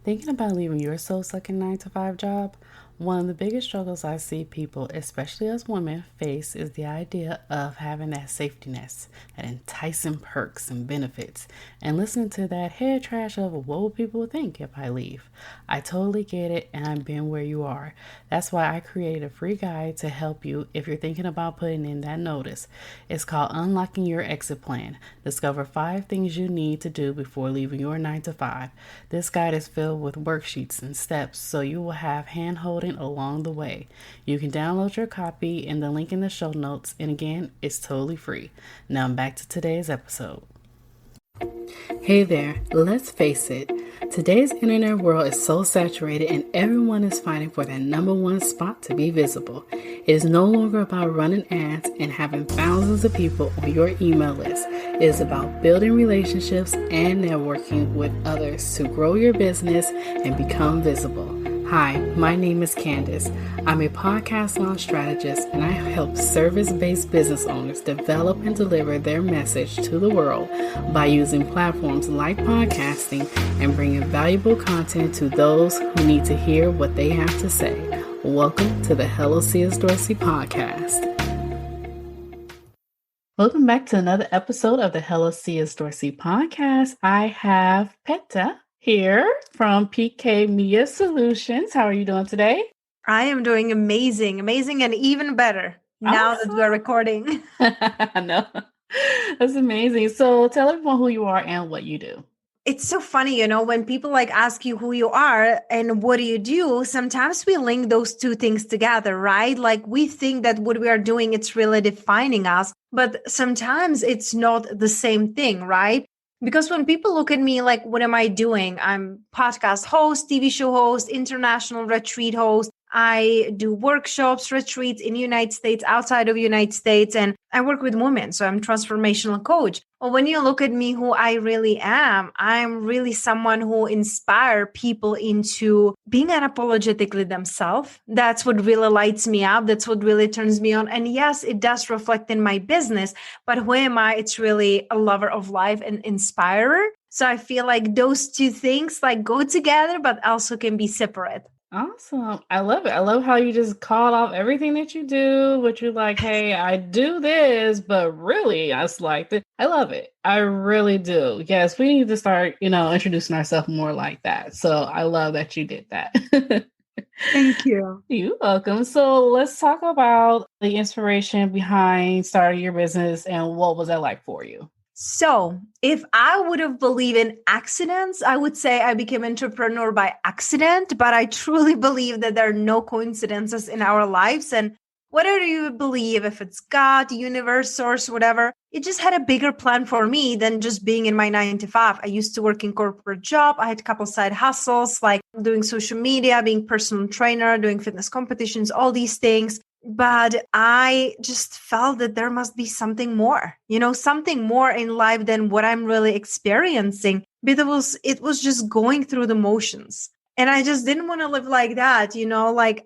Thinking about leaving your soul-sucking 9-to-5 job? One of the biggest struggles I see people, especially as women, face is the idea of having that safety net, that enticing perks and benefits, and listening to that head trash of what will people think if I leave. I totally get it, and I've been where you are. That's why I created a free guide to help you if you're thinking about putting in that notice. It's called Unlocking Your Exit Plan. Discover 5 things you need to do before leaving your 9-to-5. This guide is filled with worksheets and steps, so you will have hand-holding along the way. You can download your copy in the link in the show notes, and again, it's totally free. Now back to today's episode. Hey there, let's face it, today's internet world is so saturated and everyone is fighting for that number one spot to be visible. It is no longer about running ads and having thousands of people on your email list. It is about building relationships and networking with others to grow your business and become visible. Hi, my name is Candace. I'm a podcast launch strategist and I help service-based business owners develop and deliver their message to the world by using platforms like podcasting and bringing valuable content to those who need to hear what they have to say. Welcome to the Hello C.S. Dorsey Podcast. Welcome back to another episode of the Hello C.S. Dorsey Podcast. I have Petia here from PK Media Solutions. How are you doing today? I am doing amazing, and even better now that we're recording. No, that's amazing. So tell everyone who you are and what you do. It's so funny, when people ask you who you are and what do you do, sometimes we link those two things together, right? We think that what we are doing, it's really defining us, but sometimes it's not the same thing, right? Because when people look at me what am I doing? I'm podcast host, TV show host, international retreat host. I do workshops, retreats in the United States, outside of the United States, and I work with women. So I'm a transformational coach. Well, when you look at me, who I really am, I'm really someone who inspires people into being unapologetically themselves. That's what really lights me up. That's what really turns me on. And yes, it does reflect in my business, but who am I? It's really a lover of life and inspirer. So I feel like those two things go together, but also can be separate. Awesome. I love it. I love how you just called off everything that you do, but you're like, hey, I do this, but really, I like this. I love it. I really do. Yes, we need to start, introducing ourselves more like that. So I love that you did that. Thank you. You're welcome. So let's talk about the inspiration behind starting your business and what was that like for you? So if I would have believed in accidents, I would say I became an entrepreneur by accident, but I truly believe that there are no coincidences in our lives. And whatever you believe, if it's God, universe, source, whatever, it just had a bigger plan for me than just being in my 9-to-5. I used to work in corporate job. I had a couple side hustles, like doing social media, being personal trainer, doing fitness competitions, all these things. But I just felt that there must be something more, something more in life than what I'm really experiencing. But it was just going through the motions. And I just didn't want to live like that,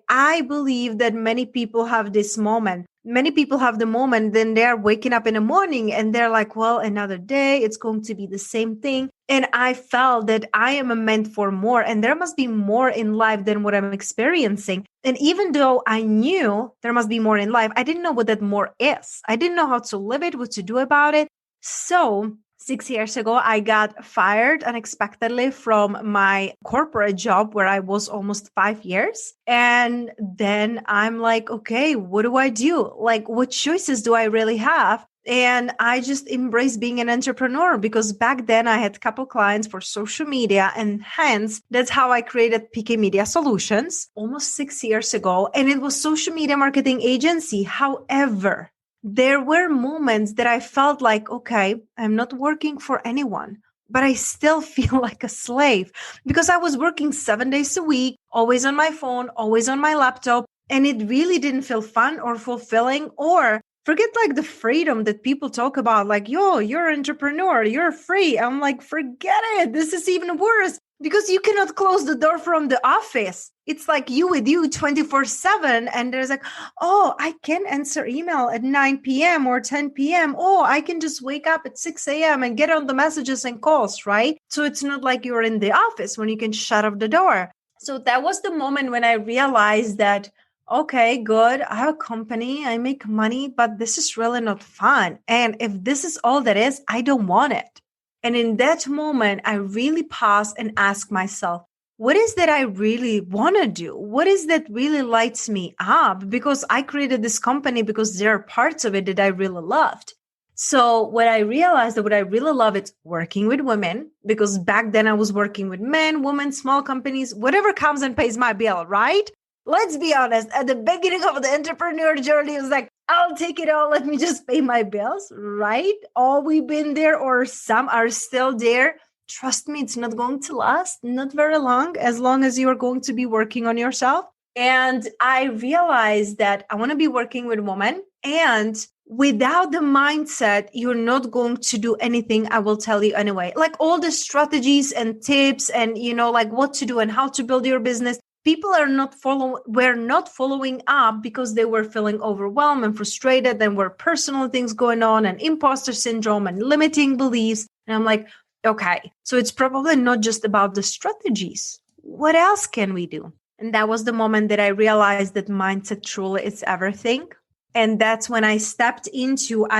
I believe that many people have this moment. Many people have the moment, then they're waking up in the morning and they're like, well, another day, it's going to be the same thing. And I felt that I am meant for more and there must be more in life than what I'm experiencing. And even though I knew there must be more in life, I didn't know what that more is. I didn't know how to live it, what to do about it. So 6 years ago, I got fired unexpectedly from my corporate job where I was almost 5 years. And then I'm like, okay, what do I do? What choices do I really have? And I just embraced being an entrepreneur because back then I had a couple clients for social media and hence that's how I created PK Media Solutions almost 6 years ago. And it was social media marketing agency. However, there were moments that I felt like, okay, I'm not working for anyone, but I still feel like a slave because I was working 7 days a week, always on my phone, always on my laptop. And it really didn't feel fun or fulfilling or forget the freedom that people talk about, yo, you're an entrepreneur, you're free. I'm like, forget it. This is even worse because you cannot close the door from the office. It's like you with you 24/7. And there's like, oh, I can answer email at 9 p.m. or 10 p.m. Oh, I can just wake up at 6 a.m. and get on the messages and calls, right? So it's not like you're in the office when you can shut off the door. So that was the moment when I realized that, okay, good. I have a company, I make money, but this is really not fun. And if this is all that is, I don't want it. And in that moment, I really paused and asked myself, what is that I really want to do? What is that really lights me up? Because I created this company because there are parts of it that I really loved. So what I realized that what I really love is working with women, because back then I was working with men, women, small companies, whatever comes and pays my bill, right? Let's be honest. At the beginning of the entrepreneur journey, it was like, I'll take it all. Let me just pay my bills, right? All we've been there, or some are still there. Trust me, it's not going to last, not very long as you are going to be working on yourself. And I realized that I want to be working with women, and without the mindset, you're not going to do anything I will tell you anyway. Like all the strategies and tips and, like what to do and how to build your business. People were not following up because they were feeling overwhelmed and frustrated, and were personal things going on and imposter syndrome and limiting beliefs. And I'm like, okay, so it's probably not just about the strategies. What else can we do? And that was the moment that I realized that mindset truly is everything. And that's when I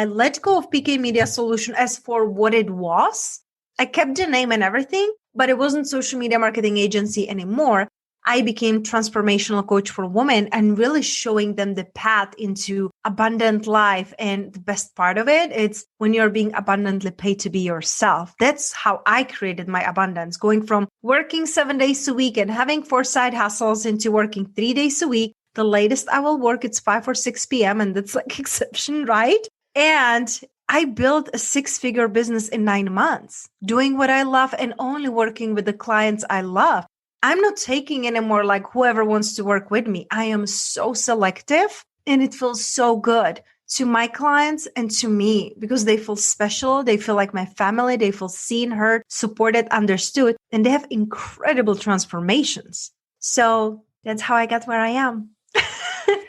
let go of PK Media Solution as for what it was. I kept the name and everything, but it wasn't social media marketing agency anymore. I became transformational coach for women and really showing them the path into abundant life. And the best part of it, it's when you're being abundantly paid to be yourself. That's how I created my abundance, going from working 7 days a week and having 4 side hustles into working 3 days a week. The latest I will work, it's 5 or 6 p.m. And that's like exception, right? And I built a 6-figure business in 9 months, doing what I love and only working with the clients I love. I'm not taking anymore like whoever wants to work with me. I am so selective, and it feels so good to my clients and to me because they feel special. They feel like my family. They feel seen, heard, supported, understood, and they have incredible transformations. So that's how I got where I am.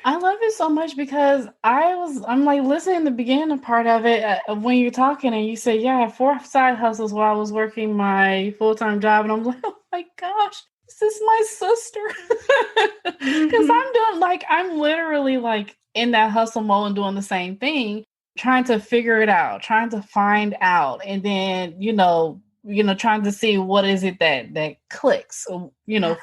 I love it so much because I'm like listening to the beginning part of it when you're talking and you say, yeah, I had 4 side hustles while I was working my full-time job. And I'm like, oh my gosh, this is my sister. Because I'm literally like in that hustle mode and doing the same thing, trying to figure it out, trying to find out. And then, trying to see what is it that clicks,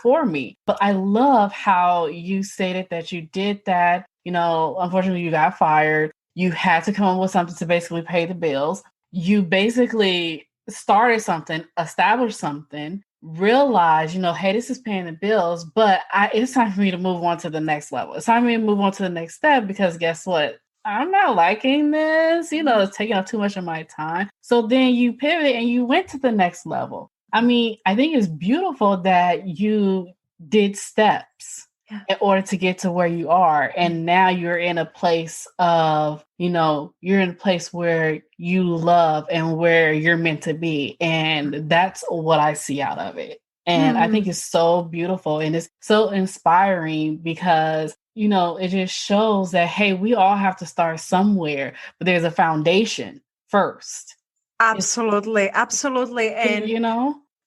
for me. But I love how you stated that you did that. Unfortunately, you got fired. You had to come up with something to basically pay the bills. You basically started something, established something, realized, hey, this is paying the bills, but it's time for me to move on to the next level. It's time for me to move on to the next step because guess what? I'm not liking this, it's taking up too much of my time. So then you pivot and you went to the next level. I mean, I think it's beautiful that you did steps in order to get to where you are. And now you're in a place of, you're in a place where you love and where you're meant to be. And that's what I see out of it. And I think it's so beautiful and it's so inspiring because it just shows that, hey, we all have to start somewhere, but there's a foundation first. Absolutely. And,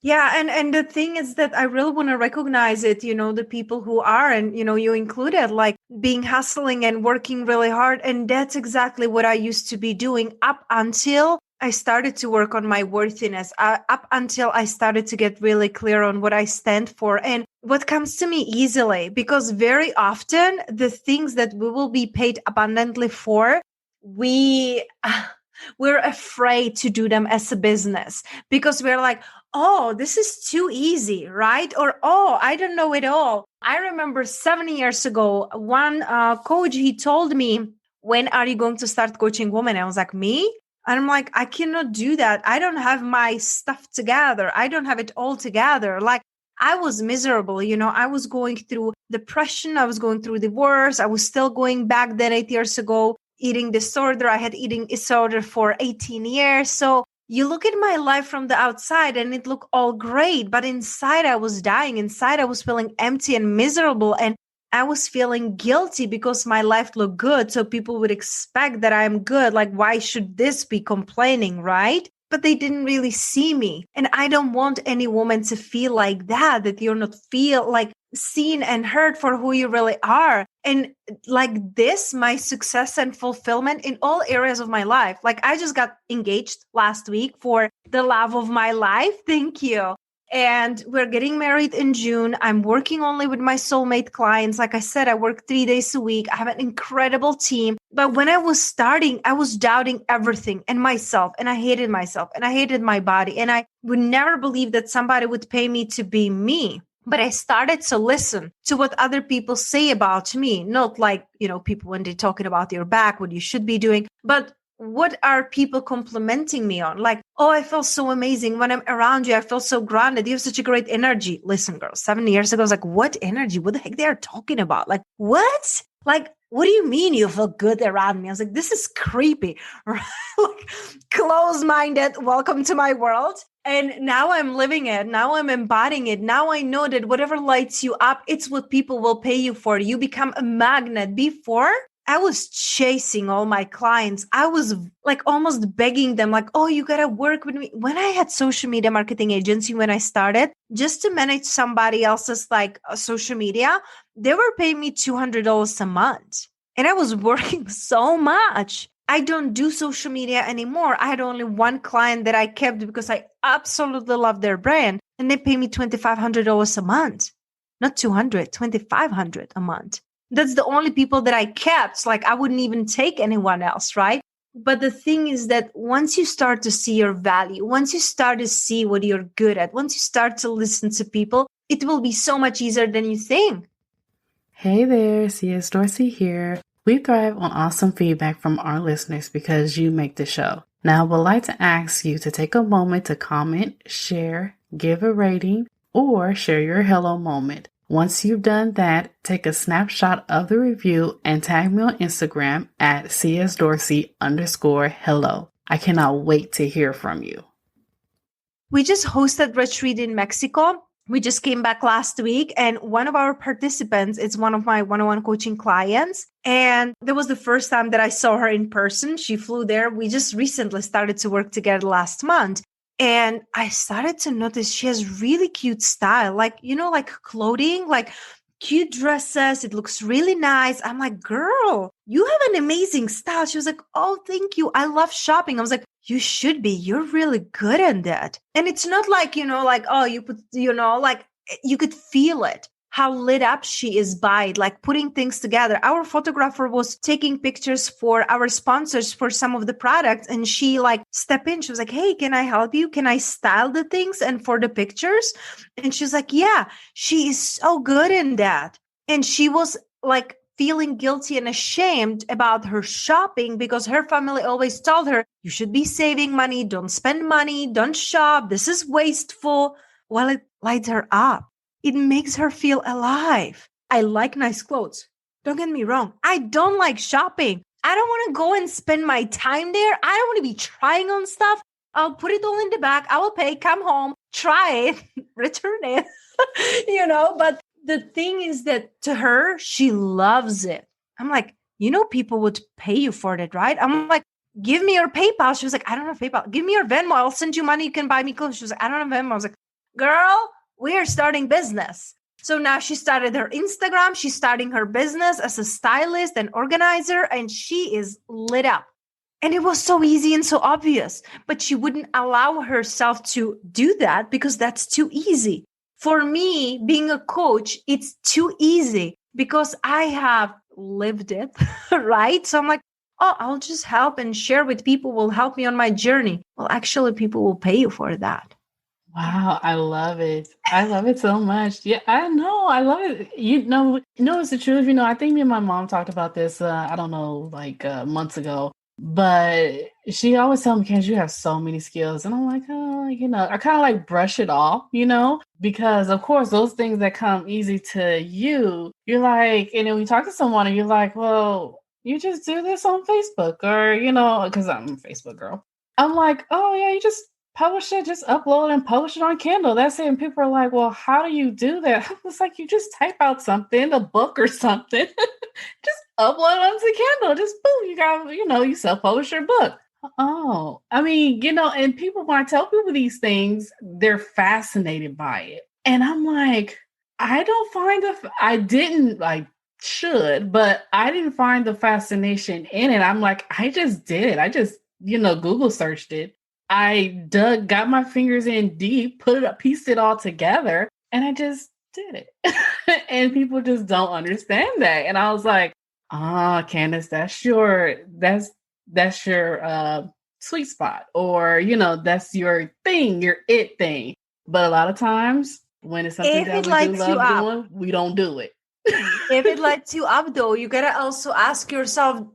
yeah. And the thing is that I really want to recognize it, the people who are, and, you included, like being hustling and working really hard. And that's exactly what I used to be doing up until I started to work on my worthiness, up until I started to get really clear on what I stand for and what comes to me easily. Because very often the things that we will be paid abundantly for, we're afraid to do them as a business because we're like, oh, this is too easy, right? Or, oh, I don't know it all. I remember 7 years ago, one coach, he told me, when are you going to start coaching women? I was like, me? And I'm like, I cannot do that. I don't have my stuff together. I don't have it all together. Like, I was miserable. I was going through depression. I was going through divorce. I was still going back then 8 years ago, eating disorder. I had eating disorder for 18 years. So you look at my life from the outside and it looked all great, but inside I was dying. Inside I was feeling empty and miserable. And I was feeling guilty because my life looked good. So people would expect that I'm good. Like, why should this be complaining, right? But they didn't really see me. And I don't want any woman to feel like that you're not feel like seen and heard for who you really are. And like this, my success and fulfillment in all areas of my life. Like I just got engaged last week for the love of my life. Thank you. And we're getting married in June. I'm working only with my soulmate clients. Like I said, I work 3 days a week. I have an incredible team. But when I was starting, I was doubting everything and myself. And I hated myself and I hated my body. And I would never believe that somebody would pay me to be me. But I started to listen to what other people say about me, not like, people when they're talking about your back, what you should be doing, but what are people complimenting me on? Like, oh, I feel so amazing when I'm around you. I feel so grounded. You have such a great energy. Listen, girl, 7 years ago, I was like, what energy? What the heck they are talking about? Like, what? Like, what do you mean you feel good around me? I was like, this is creepy. Right? Like, close-minded. Welcome to my world. And now I'm living it. Now I'm embodying it. Now I know that whatever lights you up, it's what people will pay you for. You become a magnet. Before, I was chasing all my clients. I was like almost begging them like, oh, you got to work with me. When I had social media marketing agency, when I started just to manage somebody else's like social media, they were paying me $200 a month. And I was working so much. I don't do social media anymore. I had only one client that I kept because I absolutely love their brand. And they pay me $2,500 a month, not $200, $2,500 a month. That's the only people that I kept. Like I wouldn't even take anyone else, right? But the thing is that once you start to see your value, once you start to see what you're good at, once you start to listen to people, it will be so much easier than you think. Hey there, C.S. Dorsey here. We thrive on awesome feedback from our listeners because you make the show. Now, I would like to ask you to take a moment to comment, share, give a rating, or share your hello moment. Once you've done that, take a snapshot of the review and tag me on Instagram at csdorsey_hello. I cannot wait to hear from you. We just hosted retreat in Mexico. We just came back last week, and one of our participants is one of my one-on-one coaching clients. And that was the first time that I saw her in person. She flew there. We just recently started to work together last month. And I started to notice she has really cute style, like, like clothing, like cute dresses. It looks really nice. I'm like, girl, you have an amazing style. She was like, oh, thank you. I love shopping. I was like, you should be. You're really good at that. And it's not like, like, oh, you put, like you could feel it. How lit up she is by it, like putting things together. Our photographer was taking pictures for our sponsors for some of the products. And she like stepped in. She was like, hey, can I help you? Can I style the things and for the pictures? And she's like, yeah, she is so good in that. And she was like feeling guilty and ashamed about her shopping because her family always told her, you should be saving money. Don't spend money. Don't shop. This is wasteful. Well, it lights her up. It makes her feel alive. I like nice clothes. Don't get me wrong. I don't like shopping. I don't want to go and spend my time there. I don't want to be trying on stuff. I'll put it all in the bag. I will pay, come home, try it, return it, but the thing is that to her, she loves it. I'm like, people would pay you for it, right? I'm like, give me your PayPal. She was like, I don't have PayPal. Give me your Venmo. I'll send you money. You can buy me clothes. She was like, I don't have Venmo. I was like, girl, we are starting business. So now she started her Instagram. She's starting her business as a stylist and organizer, and she is lit up. And it was so easy and so obvious, but she wouldn't allow herself to do that because that's too easy. For me, being a coach, it's too easy because I have lived it, right? So I'm like, oh, I'll just help and share with people who will help me on my journey. Well, actually, people will pay you for that. Wow, I love it. I love it so much. Yeah, I know. I love it. It's the truth. I think me and my mom talked about this, I don't know, like months ago. But she always tells me, Kenz, you have so many skills. And I'm like, oh, I kind of like brush it off, because of course, those things that come easy to you, you're like, and then when you talk to someone and you're like, well, you just do this on Facebook or, because I'm a Facebook girl. I'm like, oh yeah, you just publish it, just upload and publish it on Kindle. That's it. And people are like, well, how do you do that? It's like you just type out something, a book or something, just upload it onto Kindle. Just boom, you got, you self-publish your book. Oh, I mean, and people, when I tell people these things, they're fascinated by it. And I'm like, I didn't like should, but I didn't find the fascination in it. I'm like, I just did it. I just, Google searched it. Got my fingers in deep, put it up, pieced it all together, and I just did it. And people just don't understand that. And I was like, Candace, that's your sweet spot, or that's your thing, your it thing. But a lot of times when it's something If that it we do lights you love up, doing, we don't do it. if it lights you up though, you gotta also ask yourself,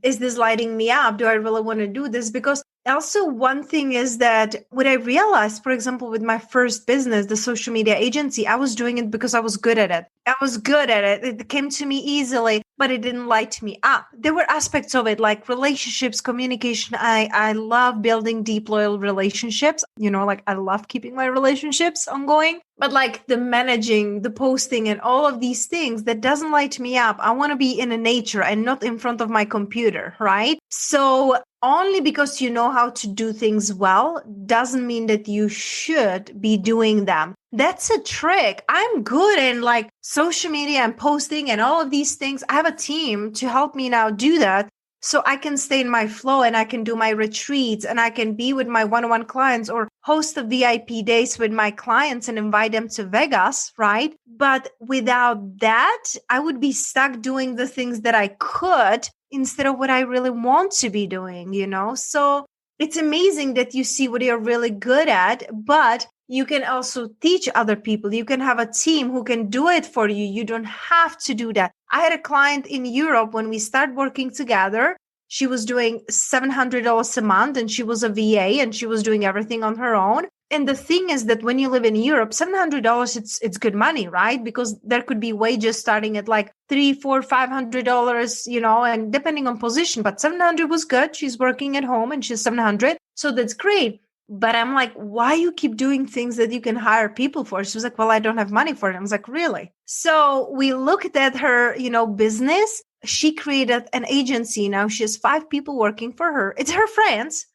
is this lighting me up? Do I really want to do this? Because also one thing is that what I realized, for example, with my first business, the social media agency, I was doing it because I was good at it. I was good at it. It came to me easily, but it didn't light me up. There were aspects of it like relationships, communication. I love building deep, loyal relationships. Like I love keeping my relationships ongoing. But like the managing, the posting, and all of these things, that doesn't light me up. I want to be in a nature and not in front of my computer, right? So only because you know how to do things well doesn't mean that you should be doing them. That's a trick. I'm good in like social media and posting and all of these things. I have a team to help me now do that. So I can stay in my flow and I can do my retreats and I can be with my one-on-one clients or host the VIP days with my clients and invite them to Vegas, right? But without that, I would be stuck doing the things that I could instead of what I really want to be doing, So it's amazing that you see what you're really good at, but you can also teach other people. You can have a team who can do it for you. You don't have to do that. I had a client in Europe when we started working together. She was doing $700 a month and she was a VA and she was doing everything on her own. And the thing is that when you live in Europe, $700, it's good money, right? Because there could be wages starting at like $300, $400, $500, and depending on position, but 700 was good. She's working at home and she's 700. So that's great. But I'm like, why you keep doing things that you can hire people for? She was like, well, I don't have money for it. I was like, really? So we looked at her, business. She created an agency. Now she has 5 people working for her. It's her friends,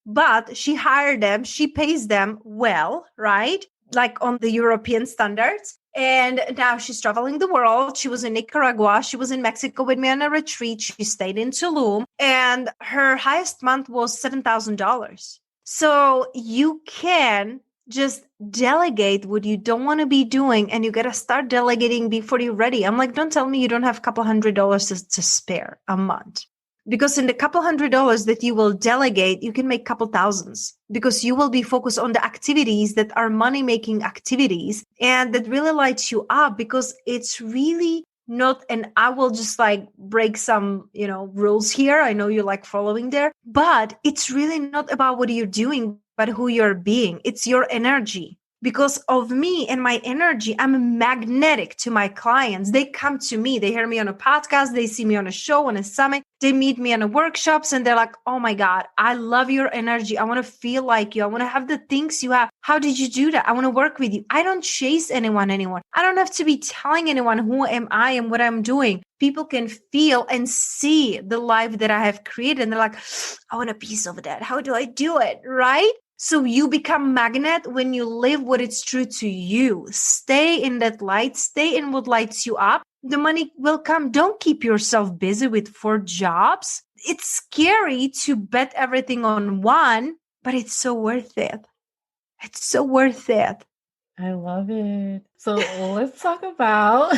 but she hired them. She pays them well, right? Like on the European standards. And now she's traveling the world. She was in Nicaragua. She was in Mexico with me on a retreat. She stayed in Tulum. And her highest month was $7,000. So you can just delegate what you don't want to be doing, and you got to start delegating before you're ready. I'm like, don't tell me you don't have a couple $100 to spare a month. Because in the couple $100 that you will delegate, you can make a couple thousands because you will be focused on the activities that are money-making activities and that really lights you up, because it's really not, and I will just like break some, rules here. I know you like following there, but it's really not about what you're doing, but who you're being. It's your energy. Because of me and my energy, I'm magnetic to my clients. They come to me. They hear me on a podcast. They see me on a show, on a summit. They meet me on a workshops and they're like, oh my God, I love your energy. I want to feel like you. I want to have the things you have. How did you do that? I want to work with you. I don't chase anyone anymore. I don't have to be telling anyone who am I and what I'm doing. People can feel and see the life that I have created. And they're like, I want a piece of that. How do I do it? Right? So you become magnet when you live what is true to you. Stay in that light, stay in what lights you up. The money will come. Don't keep yourself busy with 4 jobs. It's scary to bet everything on one, but it's so worth it. It's so worth it. I love it. So let's talk about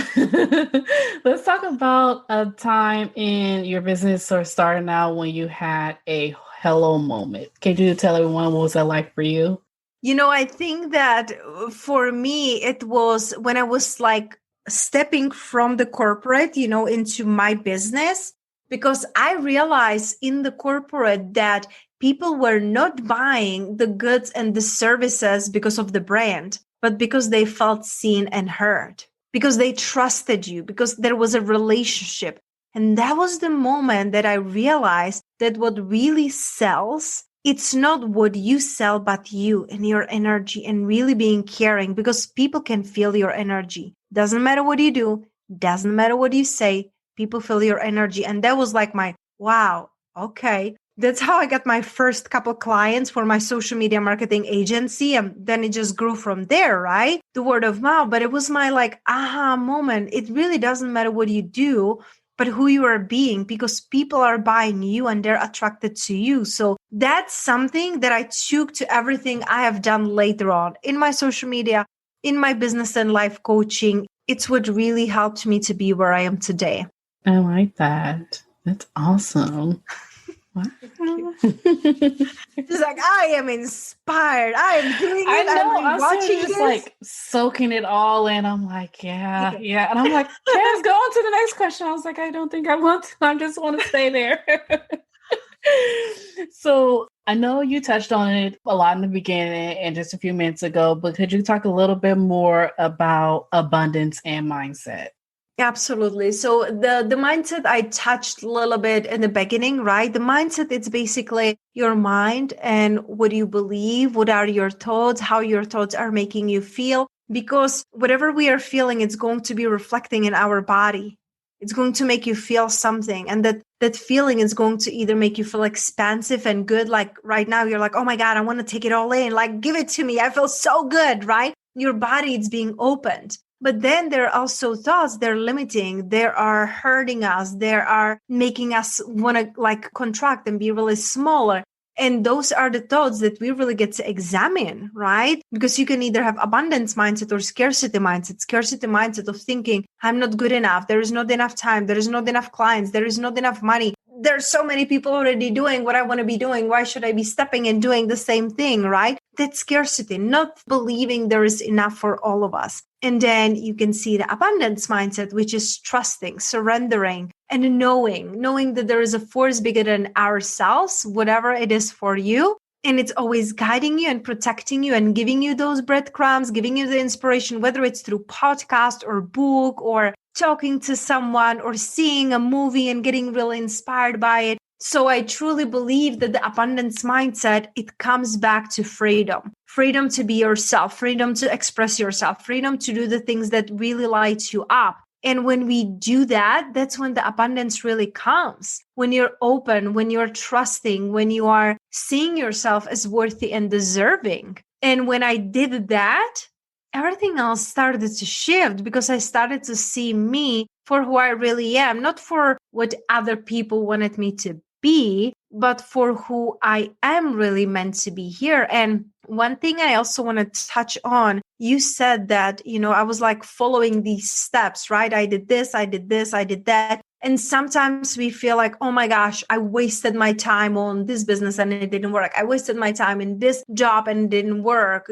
let's talk about a time in your business or starting out when you had a hello moment. Can you tell everyone what was that like for you? I think that for me, it was when I was like stepping from the corporate, into my business, because I realized in the corporate that people were not buying the goods and the services because of the brand, but because they felt seen and heard, because they trusted you, because there was a relationship. And that was the moment that I realized that what really sells it's not what you sell, but you and your energy and really being caring, because people can feel your energy. Doesn't matter what you do, doesn't matter what you say, people feel your energy. And that was like my, wow, okay. That's how I got my first couple clients for my social media marketing agency. And then it just grew from there, right? The word of mouth. But it was my like aha moment. It really doesn't matter what you do, but who you are being, because people are buying you and they're attracted to you. So that's something that I took to everything I have done later on in my social media, in my business and life coaching. It's what really helped me to be where I am today. I like that. That's awesome. Wow. Just like, I am inspired. I am doing I it. know. I'm I'm watching just this. like soaking it all in. I'm like, yeah. And I'm like, Kaz, go on to the next question. I was like, I don't think I want to. I just want to stay there. So I know you touched on it a lot in the beginning and just a few minutes ago, but could you talk a little bit more about abundance and mindset? Absolutely. So the mindset I touched a little bit in the beginning, right? The mindset, it's basically your mind and what you believe, what are your thoughts, how your thoughts are making you feel. Because whatever we are feeling, it's going to be reflecting in our body. It's going to make you feel something. And that feeling is going to either make you feel expansive and good. Like right now, you're like, oh my God, I want to take it all in. Like, give it to me. I feel so good, right? Your body is being opened. But then there are also thoughts, they're limiting, they are hurting us, they are making us want to like contract and be really smaller. And those are the thoughts that we really get to examine, right? Because you can either have abundance mindset or scarcity mindset. Scarcity mindset of thinking, I'm not good enough. There is not enough time. There is not enough clients. There is not enough money. There's so many people already doing what I want to be doing. Why should I be stepping and doing the same thing, right? That's scarcity, not believing there is enough for all of us. And then you can see the abundance mindset, which is trusting, surrendering, and knowing that there is a force bigger than ourselves, whatever it is for you. And it's always guiding you and protecting you and giving you those breadcrumbs, giving you the inspiration, whether it's through podcast or book or talking to someone or seeing a movie and getting really inspired by it. So I truly believe that the abundance mindset, it comes back to freedom to be yourself, freedom to express yourself, freedom to do the things that really light you up. And when we do that, that's when the abundance really comes. When you're open, when you're trusting, when you are seeing yourself as worthy and deserving. And when I did that, everything else started to shift because I started to see me for who I really am, not for what other people wanted me to be, but for who I am really meant to be here. And one thing I also want to touch on, you said that, I was like following these steps, right? I did this, I did this, I did that. And sometimes we feel like, oh my gosh, I wasted my time on this business and it didn't work. I wasted my time in this job and it didn't work,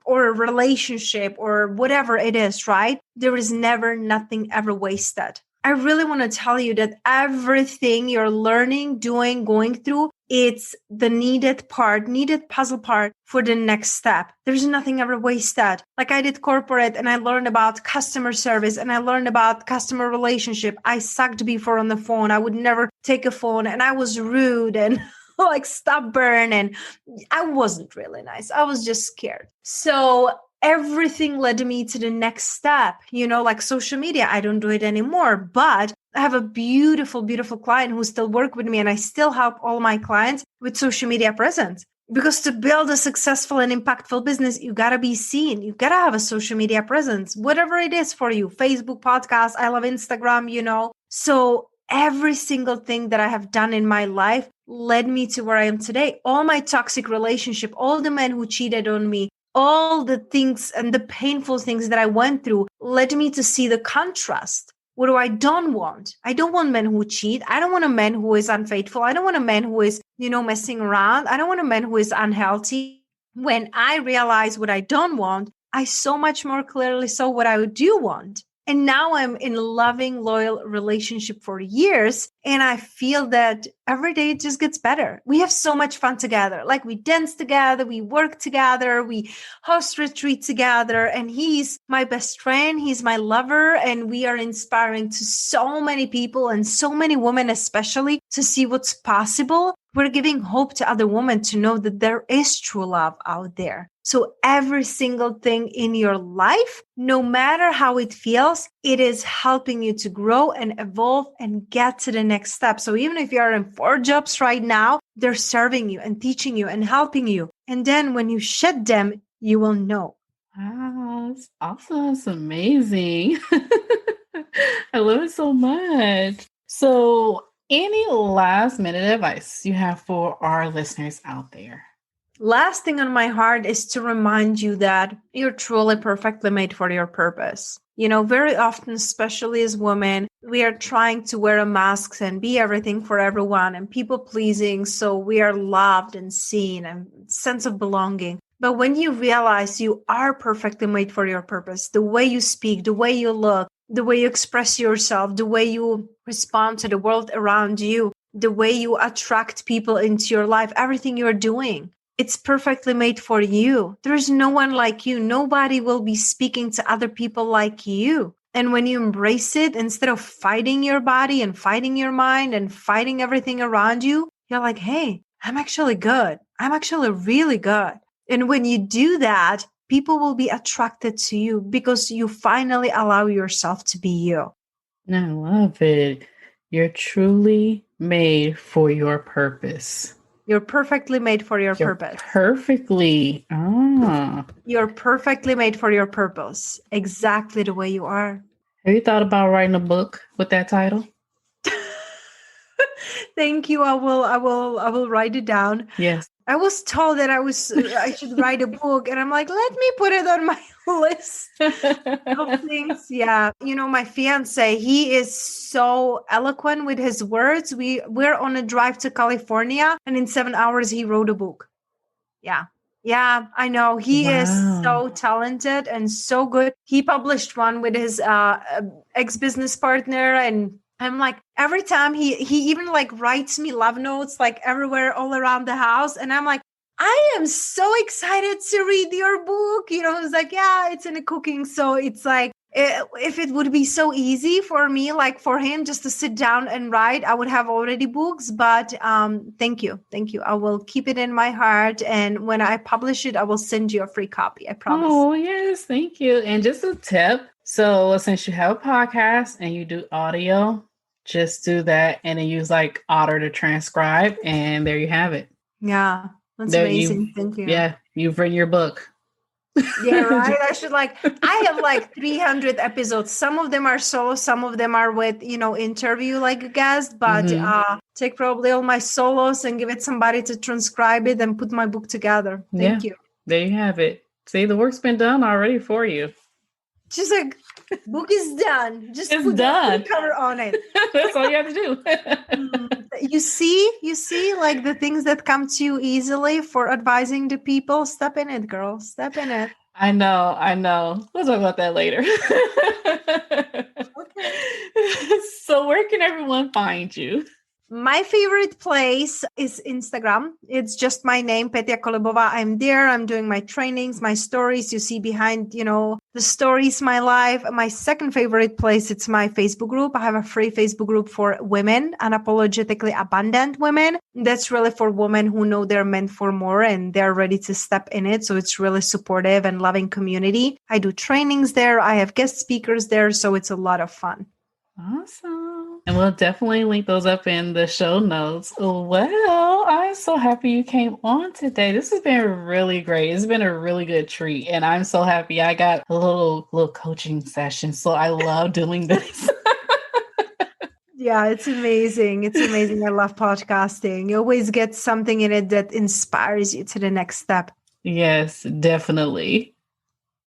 or a relationship or whatever it is, right? There is never nothing ever wasted. I really want to tell you that everything you're learning, doing, going through, it's the needed puzzle part for the next step. There's nothing ever wasted. Like I did corporate and I learned about customer service and I learned about customer relationship. I sucked before on the phone. I would never take a phone and I was rude and like stubborn and I wasn't really nice. I was just scared. So everything led me to the next step, like social media. I don't do it anymore, but I have a beautiful, beautiful client who still work with me and I still help all my clients with social media presence. Because to build a successful and impactful business, you got to be seen. You got to have a social media presence, whatever it is for you, Facebook, podcast. I love Instagram, So every single thing that I have done in my life led me to where I am today. All my toxic relationship, all the men who cheated on me, all the things and the painful things that I went through led me to see the contrast. What do I don't want? I don't want men who cheat. I don't want a man who is unfaithful. I don't want a man who is, messing around. I don't want a man who is unhealthy. When I realized what I don't want, I so much more clearly saw what I do want. And now I'm in a loving, loyal relationship for years. And I feel that every day it just gets better. We have so much fun together. Like we dance together, we work together, we host retreat together. And he's my best friend. He's my lover. And we are inspiring to so many people and so many women, especially to see what's possible We're giving hope to other women to know that there is true love out there. So every single thing in your life, no matter how it feels, it is helping you to grow and evolve and get to the next step. So even if you are in 4 jobs right now, they're serving you and teaching you and helping you. And then when you shed them, you will know. Wow, it's awesome. It's amazing. I love it so much. So, any last minute advice you have for our listeners out there? Last thing on my heart is to remind you that you're truly perfectly made for your purpose. Very often, especially as women, we are trying to wear a mask and be everything for everyone and people pleasing. So we are loved and seen and sense of belonging. But when you realize you are perfectly made for your purpose, the way you speak, the way you look, the way you express yourself, the way you respond to the world around you, the way you attract people into your life, everything you're doing, it's perfectly made for you. There's no one like you. Nobody will be speaking to other people like you. And when you embrace it, instead of fighting your body and fighting your mind and fighting everything around you, you're like, hey, I'm actually good. I'm actually really good. And when you do that, people will be attracted to you because you finally allow yourself to be you. I love it. You're truly made for your purpose. You're perfectly made for your purpose. Perfectly. You're perfectly made for your purpose. Exactly the way you are. Have you thought about writing a book with that title? Thank you. I will write it down. Yes. I was told that I should write a book, and I'm like, let me put it on my list of things. Yeah. My fiance, he is so eloquent with his words. We're on a drive to California, and in 7 hours he wrote a book. Yeah. Yeah, I know. He is so talented and so good. He published one with his ex-business partner, and I'm like, every time he even like writes me love notes like everywhere all around the house. And I'm like, I am so excited to read your book. He's like, yeah, it's in a cooking. So it's like, if it would be so easy for me, like for him just to sit down and write, I would have already books. But thank you. I will keep it in my heart. And when I publish it, I will send you a free copy. I promise. Oh, yes. Thank you. And just a tip. So since you have a podcast and you do audio, just do that and then use like Otter to transcribe. And there you have it. Yeah. That's amazing. Thank you. Yeah. You've written your book. Yeah, right. I have like 300 episodes. Some of them are solo, some of them are with, interview like a guest, but take probably all my solos and give it somebody to transcribe it and put my book together. Thank you. There you have it. See, the work's been done already for you. Just like, book is done. Just it's put done. the cover on it. That's all you have to do. You see, like the things that come to you easily for advising the people. Step in it, girl. Step in it. I know. We'll talk about that later. Okay. So where can everyone find you? My favorite place is Instagram. It's just my name, Petia Kolibova. I'm there. I'm doing my trainings, my stories. You see behind, the stories, my life. My second favorite place, it's my Facebook group. I have a free Facebook group for women, unapologetically abundant women. That's really for women who know they're meant for more and they're ready to step in it. So it's really supportive and loving community. I do trainings there. I have guest speakers there. So it's a lot of fun. Awesome. And we'll definitely link those up in the show notes. Well, I'm so happy you came on today. This has been really great. It's been a really good treat. And I'm so happy I got a little coaching session. So I love doing this. Yeah, it's amazing. It's amazing. I love podcasting. You always get something in it that inspires you to the next step. Yes, definitely.